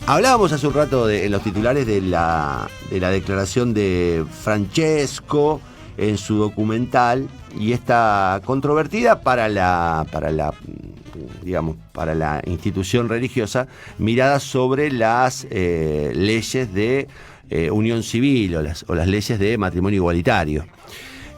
Hablábamos hace un rato en los titulares de la declaración de Francesco en su documental, y está controvertida para la institución religiosa, mirada sobre las leyes de unión civil o las leyes de matrimonio igualitario.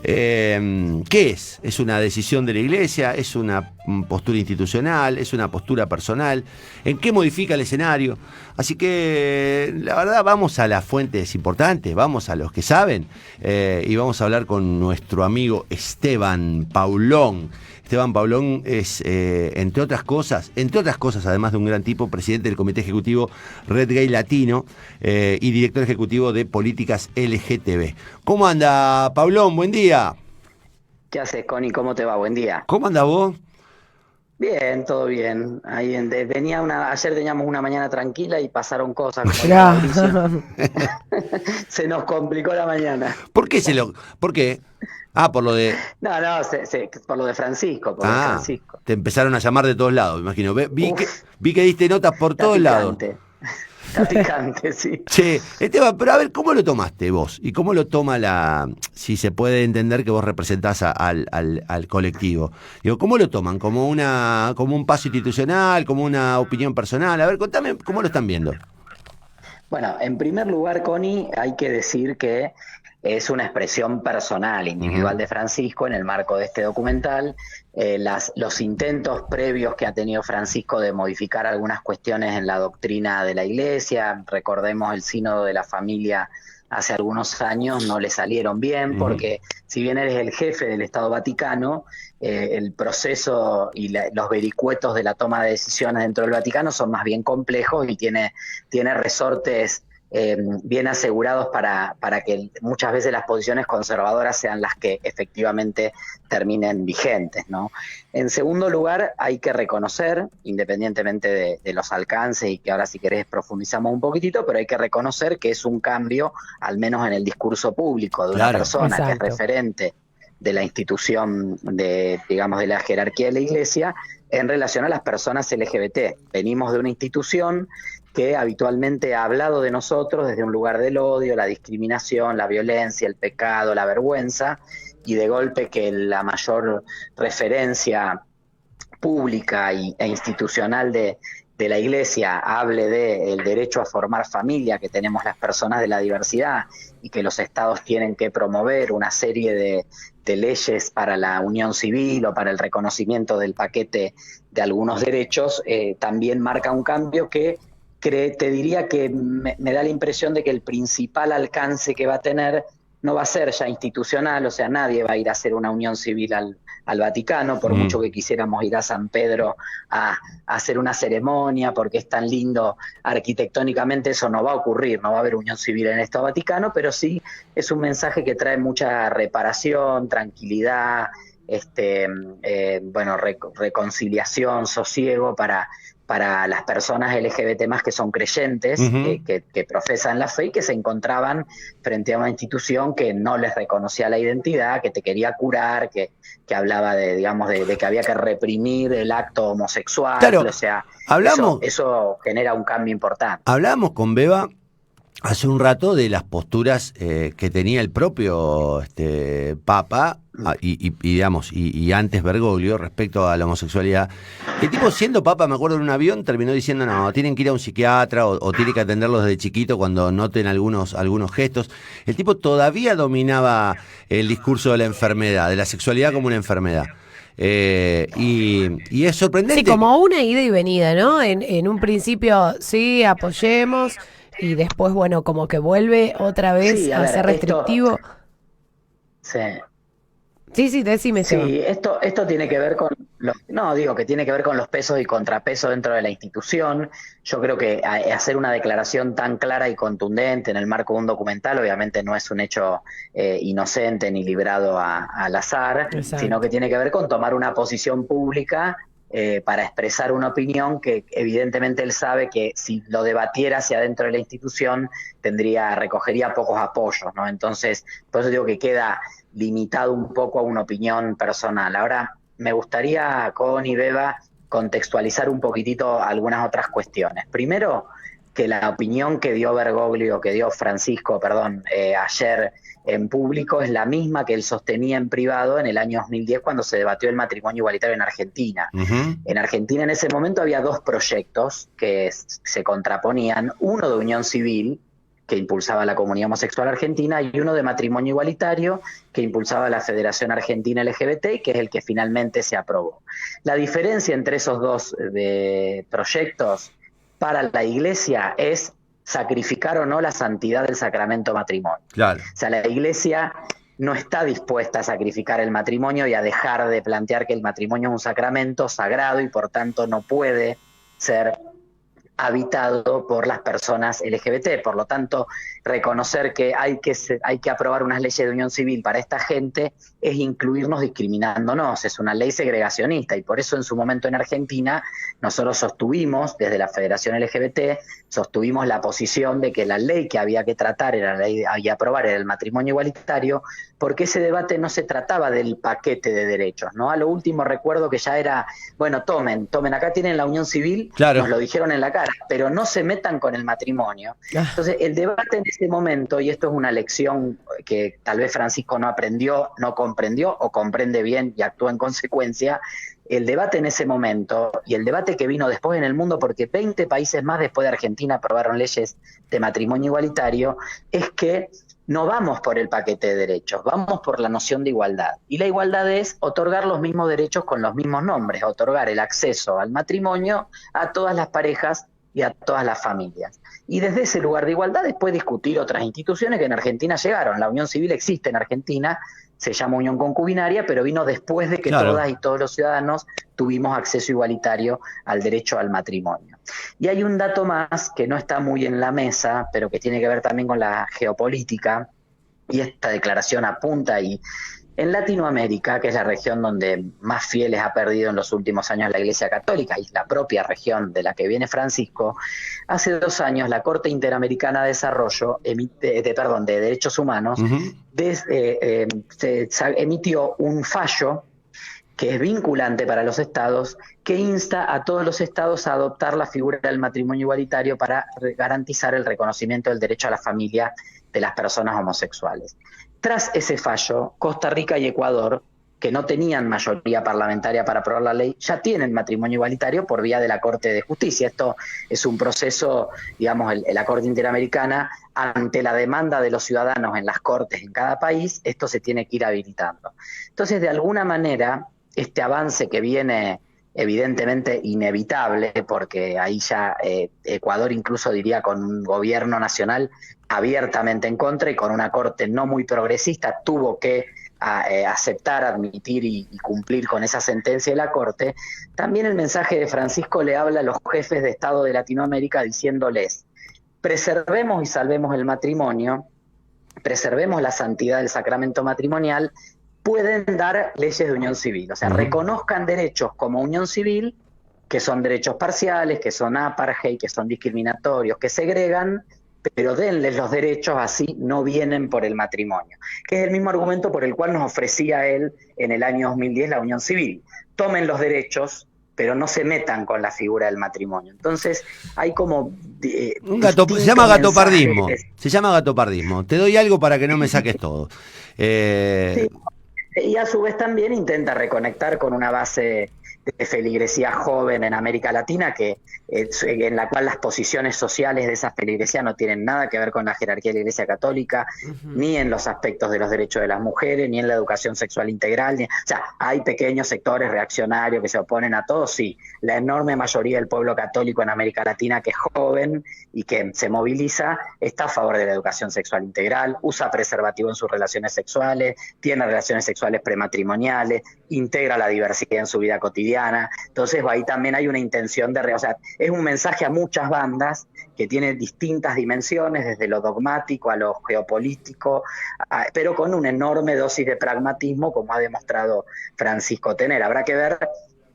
¿Qué es? ¿Es una decisión de la Iglesia? ¿Es una postura institucional? ¿Es una postura personal? ¿En qué modifica el escenario? Así que, la verdad, vamos a las fuentes importantes, vamos a los que saben, y vamos a hablar con nuestro amigo Esteban Paulón. Esteban Paulón es, entre otras cosas, además de un gran tipo, presidente del Comité Ejecutivo Red Gay Latino y director ejecutivo de Políticas LGTB. ¿Cómo anda, Paulón? Buen día. ¿Qué haces, Connie? ¿Cómo te va? Buen día. ¿Cómo andás vos? Bien, todo bien. Ayer teníamos una mañana tranquila y pasaron cosas, como dijo Ya. Mauricio. Se nos complicó la mañana. ¿Por qué? Ah, por lo de... No, no, por lo de Francisco, por lo de Ah, Francisco. te empezaron a llamar de todos lados, me imagino. Uf, Vi que diste notas por está todos lados. picante. Está picante, sí. Che, Esteban, pero a ver, ¿cómo lo tomaste vos? ¿Y cómo lo toma si se puede entender que vos representás al colectivo? Digo, ¿cómo lo toman? ¿Como un paso institucional? ¿Como una opinión personal? A ver, contame, ¿cómo lo están viendo? Bueno, en primer lugar, Connie, hay que decir que es una expresión personal, individual de Francisco en el marco de este documental. Los intentos previos que ha tenido Francisco de modificar algunas cuestiones en la doctrina de la Iglesia, recordemos el sínodo de la familia hace algunos años, no le salieron bien porque si bien eres el jefe del Estado Vaticano, el proceso y los vericuetos de la toma de decisiones dentro del Vaticano son más bien complejos y tiene resortes bien asegurados para que muchas veces las posiciones conservadoras sean las que efectivamente terminen vigentes, ¿no? En segundo lugar, hay que reconocer, independientemente de los alcances, y que ahora si querés profundizamos un poquitito, pero hay que reconocer que es un cambio, al menos en el discurso público, de una persona que es referente de la institución de la jerarquía de la Iglesia en relación a las personas LGBT. Venimos de una institución que habitualmente ha hablado de nosotros desde un lugar del odio, la discriminación, la violencia, el pecado, la vergüenza, y de golpe que la mayor referencia pública e institucional de la Iglesia hable del derecho a formar familia que tenemos las personas de la diversidad y que los estados tienen que promover una serie de leyes para la unión civil o para el reconocimiento del paquete de algunos derechos, también marca un cambio que te diría que me da la impresión de que el principal alcance que va a tener no va a ser ya institucional, o sea, nadie va a ir a hacer una unión civil al Vaticano, por mucho que quisiéramos ir a San Pedro a hacer una ceremonia, porque es tan lindo arquitectónicamente, eso no va a ocurrir, no va a haber unión civil en el Estado Vaticano, pero sí es un mensaje que trae mucha reparación, tranquilidad, reconciliación, sosiego para las personas LGBT más que son creyentes, que profesan la fe y que se encontraban frente a una institución que no les reconocía la identidad, que te quería curar, que hablaba de que había que reprimir el acto homosexual. Claro, o sea, hablamos, eso genera un cambio importante. Hablamos con Beba hace un rato de las posturas que tenía el propio Papa y antes Bergoglio respecto a la homosexualidad. El tipo, siendo Papa, me acuerdo, en un avión terminó diciendo: no, tienen que ir a un psiquiatra o tienen que atenderlos desde chiquito cuando noten algunos gestos. El tipo todavía dominaba el discurso de la enfermedad, de la sexualidad como una enfermedad. Y es sorprendente. Sí, como una ida y venida, ¿no? En un principio, sí, apoyemos, y después, bueno, como que vuelve otra vez a ser restrictivo. Sí. Sí, decime. Sí, esto tiene que ver con que tiene que ver con los pesos y contrapesos dentro de la institución. Yo creo que hacer una declaración tan clara y contundente en el marco de un documental obviamente no es un hecho inocente ni librado al azar, sino que tiene que ver con tomar una posición pública para expresar una opinión que evidentemente él sabe que si lo debatiera hacia dentro de la institución recogería pocos apoyos, ¿no? Entonces, por eso digo que queda limitado un poco a una opinión personal. Ahora, me gustaría, con Beba, contextualizar un poquitito algunas otras cuestiones. Primero, que la opinión que dio Bergoglio, que dio Francisco, perdón, ayer en público es la misma que él sostenía en privado en el año 2010 cuando se debatió el matrimonio igualitario en Argentina. En Argentina en ese momento había dos proyectos que se contraponían, uno de unión civil, que impulsaba la comunidad homosexual argentina, y uno de matrimonio igualitario, que impulsaba la Federación Argentina LGBT, que es el que finalmente se aprobó. La diferencia entre esos dos proyectos para la Iglesia es sacrificar o no la santidad del sacramento matrimonio. Claro. O sea, la Iglesia no está dispuesta a sacrificar el matrimonio y a dejar de plantear que el matrimonio es un sacramento sagrado y por tanto no puede ser habitado por las personas LGBT. Por lo tanto, reconocer que hay que aprobar unas leyes de unión civil para esta gente es incluirnos discriminándonos, es una ley segregacionista, y por eso en su momento en Argentina nosotros sostuvimos, desde la Federación LGBT, sostuvimos la posición de que la ley que había que tratar era la ley y aprobar era el matrimonio igualitario, porque ese debate no se trataba del paquete de derechos, ¿no? A lo último recuerdo que ya era, bueno, tomen, acá tienen la unión civil, claro, nos lo dijeron en la cara, pero no se metan con el matrimonio. Entonces, el debate en ese momento, y esto es una lección que tal vez Francisco no aprendió, no comprendió, o comprende bien y actúa en consecuencia, el debate en ese momento, y el debate que vino después en el mundo, porque 20 países más después de Argentina aprobaron leyes de matrimonio igualitario, es que no vamos por el paquete de derechos, vamos por la noción de igualdad. Y la igualdad es otorgar los mismos derechos con los mismos nombres, otorgar el acceso al matrimonio a todas las parejas y a todas las familias. Y desde ese lugar de igualdad después discutir otras instituciones que en Argentina llegaron. La unión civil existe en Argentina, se llama unión concubinaria, pero vino después de que todas y todos los ciudadanos tuvimos acceso igualitario al derecho al matrimonio. Y hay un dato más que no está muy en la mesa, pero que tiene que ver también con la geopolítica, y esta declaración apunta y en Latinoamérica, que es la región donde más fieles ha perdido en los últimos años la Iglesia Católica, y la propia región de la que viene Francisco, hace 2 años la Corte Interamericana de Desarrollo, de Derechos Humanos, emitió un fallo que es vinculante para los estados, que insta a todos los estados a adoptar la figura del matrimonio igualitario para garantizar el reconocimiento del derecho a la familia de las personas homosexuales. Tras ese fallo, Costa Rica y Ecuador, que no tenían mayoría parlamentaria para aprobar la ley, ya tienen matrimonio igualitario por vía de la Corte de Justicia. Esto es un proceso, digamos, la Corte Interamericana, ante la demanda de los ciudadanos en las cortes en cada país, esto se tiene que ir habilitando. Entonces, de alguna manera, este avance que viene evidentemente inevitable, porque ahí ya Ecuador incluso diría con un gobierno nacional abiertamente en contra y con una corte no muy progresista, tuvo que aceptar, admitir y cumplir con esa sentencia de la corte. También el mensaje de Francisco le habla a los jefes de Estado de Latinoamérica diciéndoles: preservemos y salvemos el matrimonio, preservemos la santidad del sacramento matrimonial, pueden dar leyes de unión civil, o sea, reconozcan derechos como unión civil, que son derechos parciales, que son apartheid, que son discriminatorios, que segregan, pero denles los derechos, así no vienen por el matrimonio, que es el mismo argumento por el cual nos ofrecía él en el año 2010 la unión civil. Tomen los derechos, pero no se metan con la figura del matrimonio. Entonces hay como se llama gatopardismo. Se llama gatopardismo. Te doy algo para que no me saques todo. Sí. Y a su vez también intenta reconectar con una base de feligresía joven en América Latina, en la cual las posiciones sociales de esa feligresía no tienen nada que ver con la jerarquía de la Iglesia Católica, ni en los aspectos de los derechos de las mujeres, ni en la educación sexual integral. O sea, hay pequeños sectores reaccionarios que se oponen a todo, sí. La enorme mayoría del pueblo católico en América Latina, que es joven y que se moviliza, está a favor de la educación sexual integral, usa preservativo en sus relaciones sexuales, tiene relaciones sexuales prematrimoniales, integra la diversidad en su vida cotidiana. Entonces ahí también hay una intención o sea, es un mensaje a muchas bandas que tiene distintas dimensiones, desde lo dogmático a lo geopolítico, pero con una enorme dosis de pragmatismo, como ha demostrado Francisco tener. Habrá que ver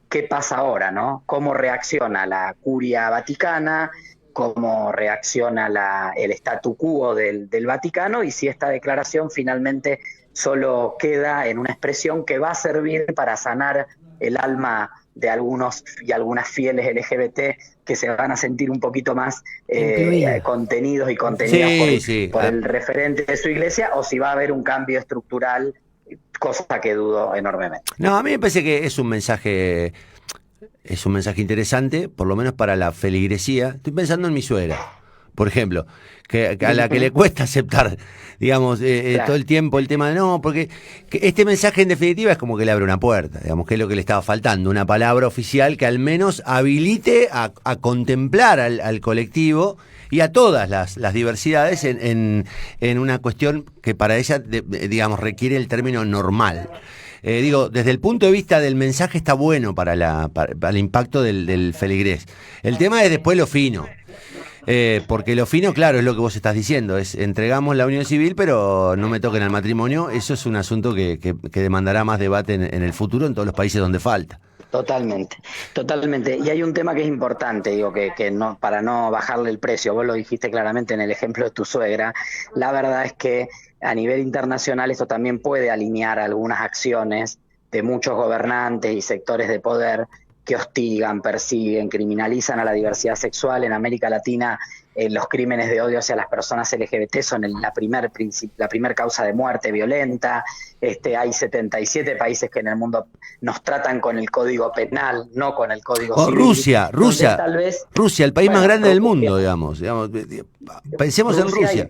qué pasa ahora, ¿no? Cómo reacciona la curia vaticana, cómo reacciona el statu quo del Vaticano, y si esta declaración finalmente solo queda en una expresión que va a servir para sanar el alma de algunos y algunas fieles LGBT que se van a sentir un poquito más contenidos y contenidos por el referente de su iglesia, o si va a haber un cambio estructural, cosa que dudo enormemente. No, a mí me parece que es un mensaje interesante, por lo menos para la feligresía. Estoy pensando en mi suegra, por ejemplo, que a la que le cuesta aceptar, digamos, claro, todo el tiempo el tema de no, porque este mensaje en definitiva es como que le abre una puerta, digamos, que es lo que le estaba faltando, una palabra oficial que al menos habilite a contemplar al colectivo y a todas las diversidades en una cuestión que para ella, digamos, requiere el término normal. Digo, desde el punto de vista del mensaje está bueno para el impacto del feligrés. El tema es después lo fino. Porque lo fino, claro, es lo que vos estás diciendo, es entregamos la unión civil, pero no me toquen al matrimonio. Eso es un asunto que demandará más debate en el futuro en todos los países donde falta. Totalmente. Y hay un tema que es importante, digo, que no, para no bajarle el precio, vos lo dijiste claramente en el ejemplo de tu suegra, la verdad es que a nivel internacional esto también puede alinear algunas acciones de muchos gobernantes y sectores de poder que hostigan, persiguen, criminalizan a la diversidad sexual. En América Latina los crímenes de odio hacia las personas LGBT son la primer causa de muerte violenta. Hay 77 países que en el mundo nos tratan con el código penal, no con el código civil. Rusia, tal vez, Rusia, el país más grande del mundo, digamos. Pensemos en Rusia.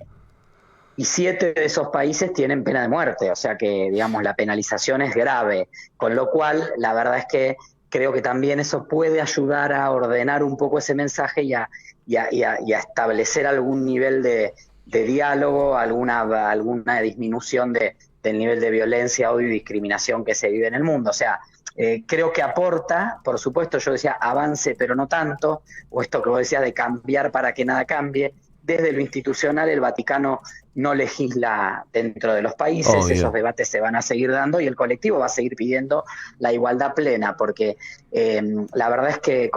Y 7 de esos países tienen pena de muerte, o sea que, digamos, la penalización es grave, con lo cual la verdad es que creo que también eso puede ayudar a ordenar un poco ese mensaje y a establecer algún nivel de diálogo, alguna disminución del nivel de violencia, odio y discriminación que se vive en el mundo. O sea, creo que aporta, por supuesto, yo decía avance, pero no tanto, o esto que vos decías de cambiar para que nada cambie. Desde lo institucional, el Vaticano no legisla dentro de los países, obvio. Esos debates se van a seguir dando y el colectivo va a seguir pidiendo la igualdad plena, porque la verdad es que...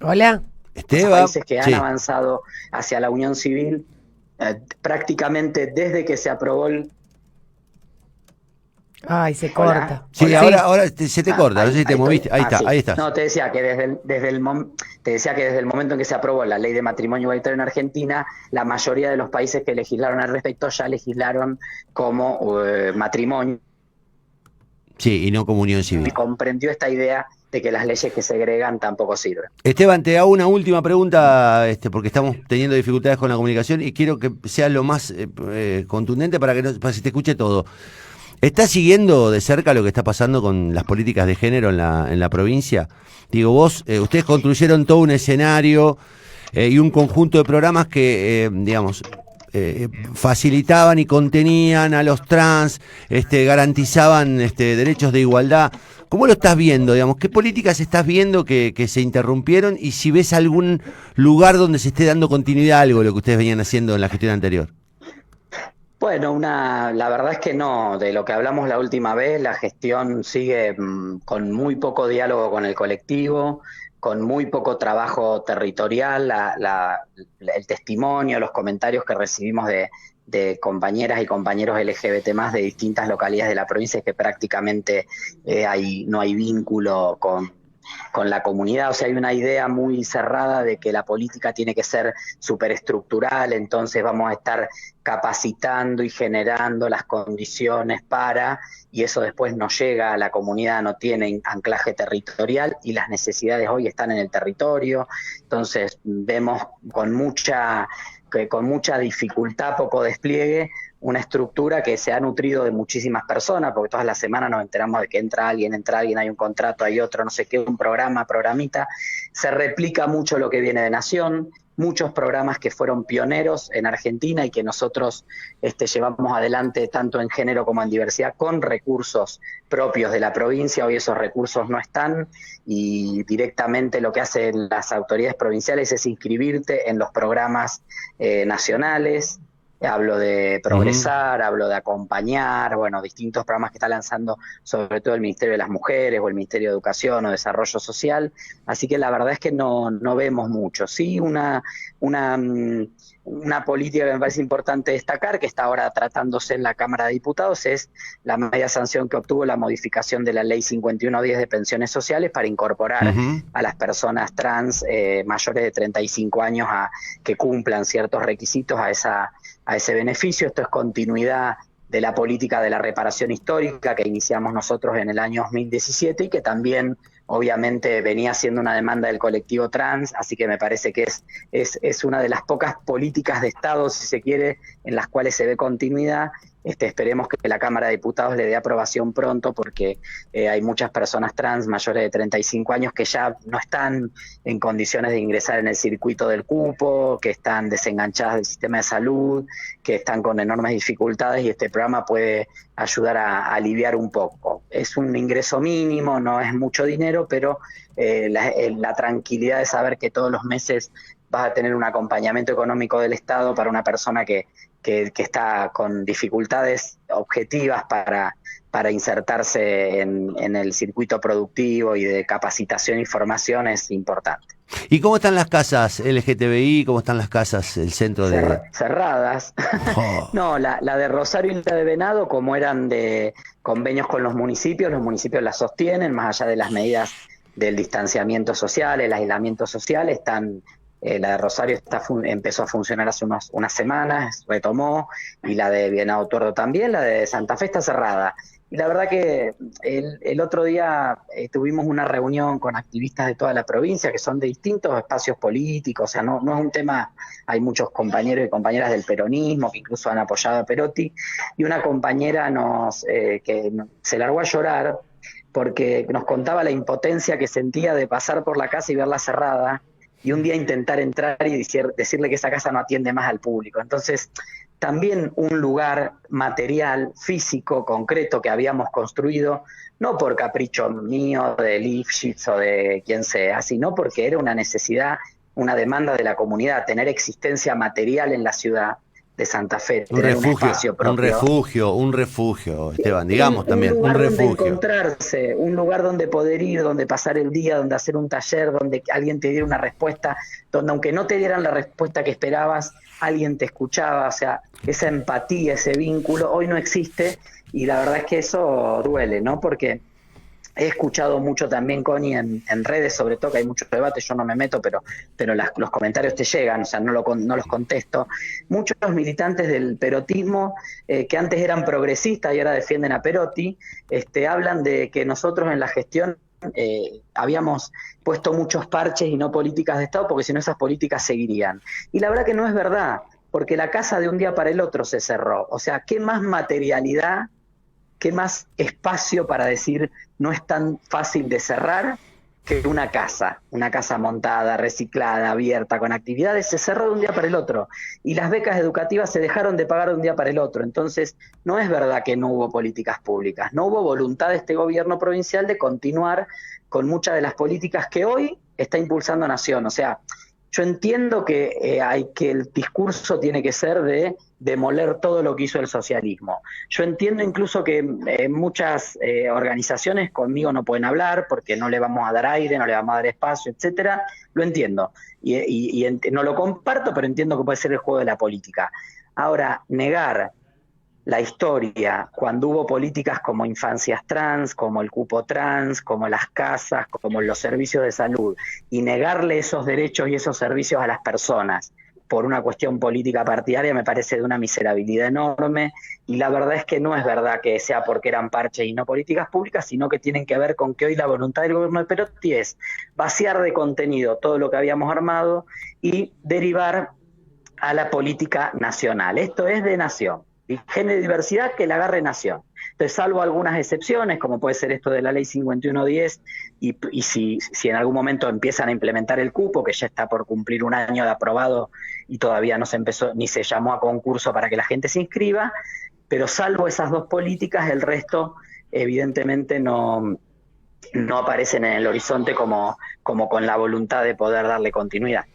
Hola. Esteban. Los países que han avanzado hacia la unión civil, prácticamente desde que se aprobó el... Ay, se corta. Sí, sí. Ahora se te corta, no sé si te moviste. Ahí está, sí. Ahí estás. No, te decía que desde el momento en que se aprobó la ley de matrimonio igualitario en Argentina, la mayoría de los países que legislaron al respecto ya legislaron como matrimonio. Sí, y no como unión civil. Y comprendió esta idea de que las leyes que segregan tampoco sirven. Esteban, te hago una última pregunta, porque estamos teniendo dificultades con la comunicación y quiero que sea lo más contundente para que se te escuche todo. ¿Estás siguiendo de cerca lo que está pasando con las políticas de género en la provincia? Digo, ustedes construyeron todo un escenario y un conjunto de programas que, digamos, facilitaban y contenían a los trans, garantizaban derechos de igualdad. ¿Cómo lo estás viendo? Digamos, ¿qué políticas estás viendo que se interrumpieron? Y si ves algún lugar donde se esté dando continuidad a algo de lo que ustedes venían haciendo en la gestión anterior. Bueno, la verdad es que no, de lo que hablamos la última vez, la gestión sigue con muy poco diálogo con el colectivo, con muy poco trabajo territorial, el testimonio, los comentarios que recibimos de compañeras y compañeros LGBT más de distintas localidades de la provincia es que prácticamente no hay vínculo con la comunidad. O sea, hay una idea muy cerrada de que la política tiene que ser superestructural, entonces vamos a estar capacitando y generando las condiciones y eso después no llega a la comunidad, no tiene anclaje territorial y las necesidades hoy están en el territorio. Entonces vemos con mucha dificultad, poco despliegue, una estructura que se ha nutrido de muchísimas personas, porque todas las semanas nos enteramos de que entra alguien, hay un contrato, hay otro, no sé qué, un programita. Se replica mucho lo que viene de Nación, muchos programas que fueron pioneros en Argentina y que nosotros llevamos adelante tanto en género como en diversidad con recursos propios de la provincia. Hoy esos recursos no están y directamente lo que hacen las autoridades provinciales es inscribirte en los programas nacionales. hablo de Progresar, hablo de Acompañar, bueno, distintos programas que está lanzando sobre todo el Ministerio de las Mujeres o el Ministerio de Educación o Desarrollo Social, así que la verdad es que no vemos mucho. Sí, una política que me parece importante destacar, que está ahora tratándose en la Cámara de Diputados, es la media sanción que obtuvo la modificación de la Ley 5110 de pensiones sociales para incorporar a las personas trans mayores de 35 años que cumplan ciertos requisitos a ese beneficio. Esto es continuidad de la política de la reparación histórica que iniciamos nosotros en el año 2017 y que también obviamente venía siendo una demanda del colectivo trans, así que me parece que es una de las pocas políticas de Estado, si se quiere, en las cuales se ve continuidad. Esperemos que la Cámara de Diputados le dé aprobación pronto porque hay muchas personas trans mayores de 35 años que ya no están en condiciones de ingresar en el circuito del cupo, que están desenganchadas del sistema de salud, que están con enormes dificultades y este programa puede ayudar a aliviar un poco. Es un ingreso mínimo, no es mucho dinero, pero la tranquilidad de saber que todos los meses vas a tener un acompañamiento económico del Estado para una persona que está con dificultades objetivas para insertarse en el circuito productivo y de capacitación y formación es importante. ¿Y cómo están las casas LGTBI? ¿Cómo están las casas, el centro de...? Cerradas. Oh. No, la de Rosario y la de Venado, como eran de convenios con los municipios las sostienen, más allá de las medidas del distanciamiento social, el aislamiento social, están... la de Rosario empezó a funcionar hace unas semanas, retomó, y la de Venado Tuerto también, la de Santa Fe está cerrada. Y la verdad que el otro día tuvimos una reunión con activistas de toda la provincia que son de distintos espacios políticos, o sea, no es un tema, hay muchos compañeros y compañeras del peronismo que incluso han apoyado a Perotti, y una compañera que se largó a llorar porque nos contaba la impotencia que sentía de pasar por la casa y verla cerrada, y un día intentar entrar y decirle que esa casa no atiende más al público. Entonces, también un lugar material, físico, concreto que habíamos construido, no por capricho mío, de Lifshitz o de quien sea, sino porque era una necesidad, una demanda de la comunidad, tener existencia material en la ciudad de Santa Fe, tener un espacio propio. Un refugio, Esteban, digamos también, un refugio. Donde encontrarse, un lugar donde poder ir, donde pasar el día, donde hacer un taller, donde alguien te diera una respuesta, donde aunque no te dieran la respuesta que esperabas, alguien te escuchaba, o sea, esa empatía, ese vínculo, hoy no existe, y la verdad es que eso duele, ¿no? Porque he escuchado mucho también, Connie, en redes, sobre todo, que hay mucho debate, yo no me meto, pero los comentarios te llegan, o sea, no los contesto. Muchos militantes del perotismo, que antes eran progresistas y ahora defienden a Perotti, hablan de que nosotros en la gestión habíamos puesto muchos parches y no políticas de Estado, porque si no esas políticas seguirían. Y la verdad que no es verdad, porque la casa de un día para el otro se cerró. O sea, ¿qué más materialidad, qué más espacio para decir no es tan fácil de cerrar que una casa montada, reciclada, abierta, con actividades? Se cerró de un día para el otro. Y las becas educativas se dejaron de pagar de un día para el otro. Entonces, no es verdad que no hubo políticas públicas. No hubo voluntad de este gobierno provincial de continuar con muchas de las políticas que hoy está impulsando Nación. O sea, yo entiendo que el discurso tiene que ser de demoler todo lo que hizo el socialismo. Yo entiendo incluso que muchas organizaciones conmigo no pueden hablar porque no le vamos a dar aire, no le vamos a dar espacio, etcétera. Lo entiendo. Y no lo comparto, pero entiendo que puede ser el juego de la política. Ahora, negar la historia, cuando hubo políticas como infancias trans, como el cupo trans, como las casas, como los servicios de salud, y negarle esos derechos y esos servicios a las personas por una cuestión política partidaria me parece de una miserabilidad enorme, y la verdad es que no es verdad que sea porque eran parches y no políticas públicas, sino que tienen que ver con que hoy la voluntad del gobierno de Perotti es vaciar de contenido todo lo que habíamos armado y derivar a la política nacional. Esto es de nación. Y género y diversidad, que la agarre Nación. Entonces, salvo algunas excepciones, como puede ser esto de la ley 5110, y si en algún momento empiezan a implementar el cupo, que ya está por cumplir un año de aprobado y todavía no se empezó, ni se llamó a concurso para que la gente se inscriba, pero salvo esas dos políticas, el resto evidentemente no aparecen en el horizonte como con la voluntad de poder darle continuidad.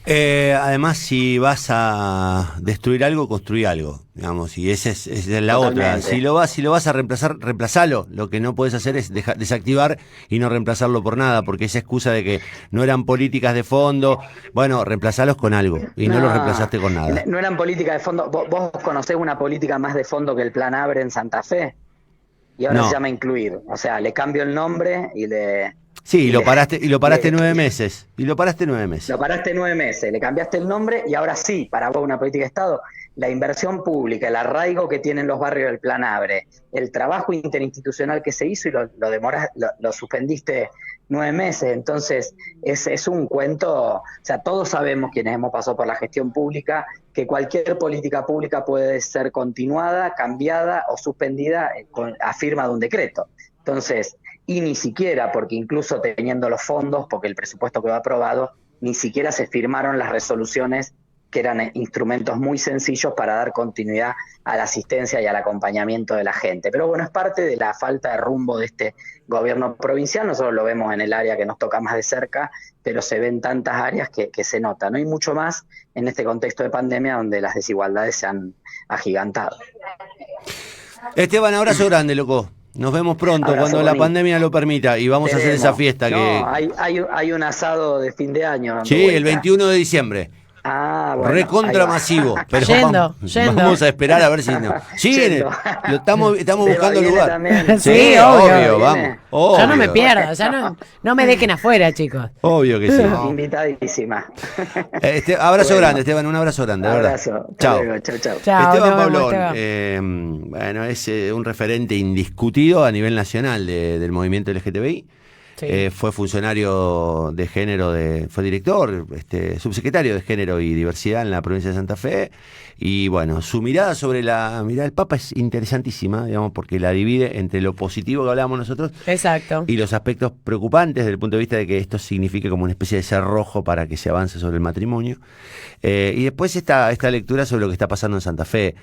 Además, si vas a destruir algo, construí algo, digamos, y esa es la otra. Totalmente. Si lo vas a reemplazar, reemplazalo. Lo que no puedes hacer es desactivar y no reemplazarlo por nada, porque esa excusa de que no eran políticas de fondo, bueno, reemplazalos con algo, y no los reemplazaste con nada. No eran políticas de fondo. ¿Vos conocés una política más de fondo que el Plan Abre en Santa Fe? Y ahora No. se llama Incluir. O sea, le cambio el nombre y le... Sí, y lo paraste le- 9 meses. Y lo paraste 9 meses. Lo paraste 9 meses, le cambiaste el nombre y ahora sí, para vos una política de Estado, la inversión pública, el arraigo que tienen los barrios del Plan Abre, el trabajo interinstitucional que se hizo y lo suspendiste 9 meses. Entonces, es un cuento, o sea, todos sabemos quienes hemos pasado por la gestión pública que cualquier política pública puede ser continuada, cambiada o suspendida a firma de un decreto. Entonces, y ni siquiera, porque incluso teniendo los fondos, porque el presupuesto quedó aprobado, ni siquiera se firmaron las resoluciones que eran instrumentos muy sencillos para dar continuidad a la asistencia y al acompañamiento de la gente. Pero bueno, es parte de la falta de rumbo de este gobierno provincial. Nosotros lo vemos en el área que nos toca más de cerca, pero se ven tantas áreas que se nota. No hay mucho más en este contexto de pandemia donde las desigualdades se han agigantado. Esteban, abrazo grande, loco. Nos vemos pronto Abrazo, cuando la Connie. pandemia lo permita y vamos a hacer esa fiesta No, que... hay un asado de fin de año. dando Sí, el vuelta. 21 de diciembre. Ah, bueno, Recontra ahí va. masivo. Pero Yendo. vamos a esperar a ver si no. Sí, Yendo. Estamos Beba buscando viene lugar. también. Sí, obvio. vamos. Viene. Obvio. Ya no me pierdo, ya no me dejen afuera, chicos. Obvio que sí. Invitadísima. Abrazo Bueno. grande, Esteban, un abrazo grande, de verdad. Abrazo. Hasta Chao. luego. Chau, chau. Chao, Esteban nos vemos, Pablón, Esteban. bueno, es un referente indiscutido a nivel nacional del movimiento LGTBI. Sí. Fue funcionario de género, fue director, subsecretario de Género y Diversidad en la provincia de Santa Fe. Y bueno, su mirada sobre la mirada del Papa es interesantísima, digamos, porque la divide entre lo positivo que hablábamos nosotros Exacto. y los aspectos preocupantes desde el punto de vista de que esto signifique como una especie de cerrojo para que se avance sobre el matrimonio. Y después esta lectura sobre lo que está pasando en Santa Fe.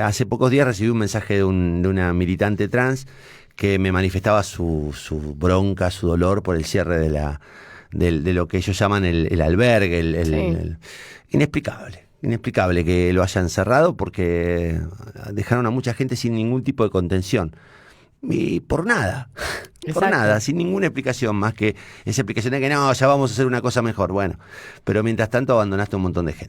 Hace pocos días recibí un mensaje de una militante trans que me manifestaba su bronca, su dolor por el cierre de lo que ellos llaman el albergue, inexplicable que lo hayan cerrado porque dejaron a mucha gente sin ningún tipo de contención. Y por nada, Exacto. sin ninguna explicación más que esa explicación de que no, ya vamos a hacer una cosa mejor. Bueno, pero mientras tanto abandonaste a un montón de gente.